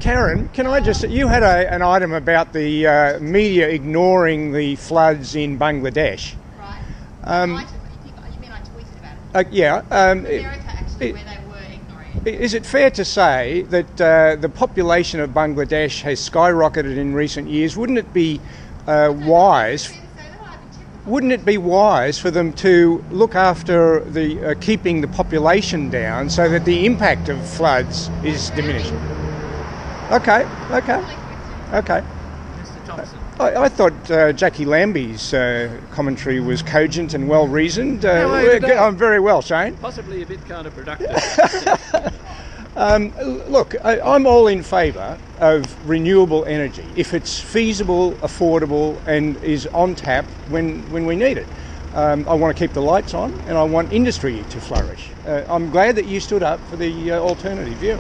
Karen, can I just... You had an item about the media ignoring the floods in Bangladesh. Right. You mean I tweeted about it? Yeah. America, actually, where they were ignoring it. Is it fair to say that the population of Bangladesh has skyrocketed in recent years? Wouldn't it be wise... Wouldn't it be wise for them to look after the keeping the population down so that the impact of floods is diminishing? Okay. Mr. Thompson. I thought Jackie Lambie's commentary was cogent and well reasoned. I'm very well, Shane. Possibly a bit counterproductive. Look, I'm all in favour of renewable energy if it's feasible, affordable and is on tap when we need it. I want to keep the lights on and I want industry to flourish. I'm glad that you stood up for the alternative view.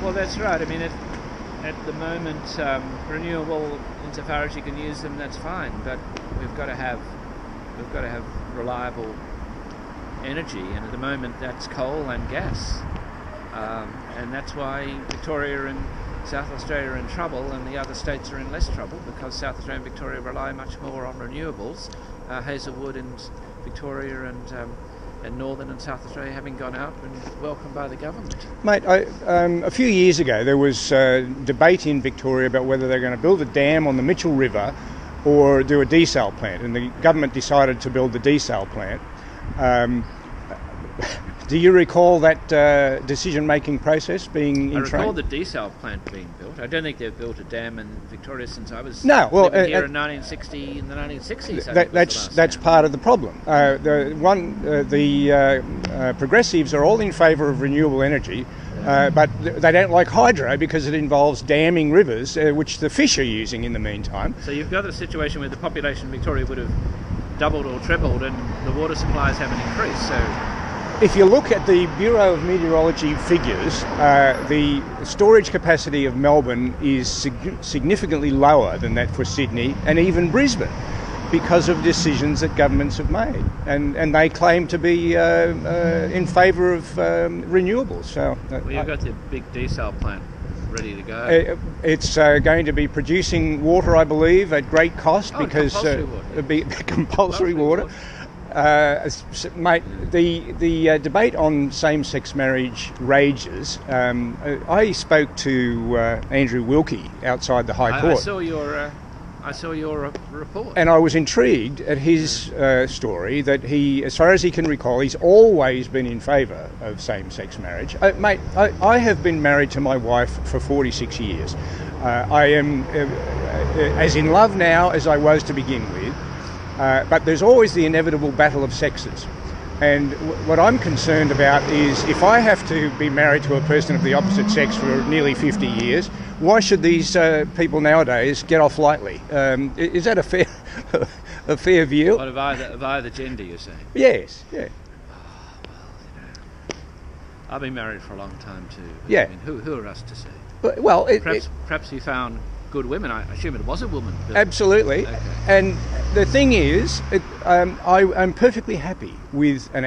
Well, that's right. I mean, at the moment, renewable, insofar as you can use them, that's fine. But we've got to have reliable energy, and at the moment, that's coal and gas. And that's why Victoria and South Australia are in trouble and the other states are in less trouble, because South Australia and Victoria rely much more on renewables. Hazelwood and Victoria and Northern and South Australia having gone out and welcomed by the government. Mate, a few years ago there was debate in Victoria about whether they're going to build a dam on the Mitchell River or do a desal plant, and the government decided to build the desal plant. Do you recall that decision-making process being in train? I recall the desal plant being built. I don't think they've built a dam in Victoria since I was living here in 1960, in the 1960s. That's part of the problem. The progressives are all in favour of renewable energy, but they don't like hydro because it involves damming rivers, which the fish are using in the meantime. So you've got a situation where the population of Victoria would have doubled or trebled and the water supplies haven't increased. So if you look at the Bureau of Meteorology figures, the storage capacity of Melbourne is significantly lower than that for Sydney and even Brisbane because of decisions that governments have made. And they claim to be in favour of renewables. So, you've got the big desal plant ready to go. It's going to be producing water, I believe, at great cost because compulsory water. Mate, the debate on same-sex marriage rages. I spoke to Andrew Wilkie outside the High Court. I saw your report. And I was intrigued at his story that he, as far as he can recall, he's always been in favour of same-sex marriage. Mate, I have been married to my wife for 46 years. I am as in love now as I was to begin with. But there's always the inevitable battle of sexes. And what I'm concerned about is if I have to be married to a person of the opposite sex for nearly 50 years, why should these people nowadays get off lightly? Is that a fair view? What, of either gender, you're saying? Yes, yeah. Oh, well, I've been married for a long time too. Yeah. I mean, who are us to say? Well, perhaps you found good women. I assume it was a woman. Absolutely. Okay. And the thing is, I'm perfectly happy with an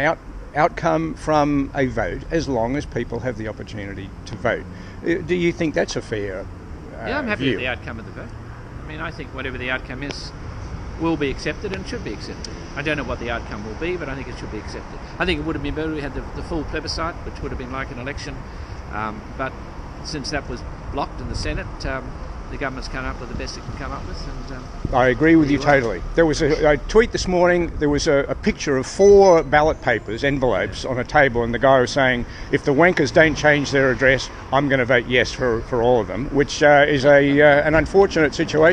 outcome from a vote as long as people have the opportunity to vote. Do you think that's a fair Yeah, I'm happy view? with the outcome of the vote. I mean, I think whatever the outcome is will be accepted and should be accepted. I don't know what the outcome will be, but I think it should be accepted. I think it would have been better if we had the full plebiscite, which would have been like an election. But since that was blocked in the Senate, the government's come up with the best it can come up with. And I agree with you totally. There was a tweet this morning, there was a picture of 4 ballot papers, envelopes, on a table, and the guy was saying, if the wankers don't change their address, I'm going to vote yes for all of them, which is an unfortunate situation.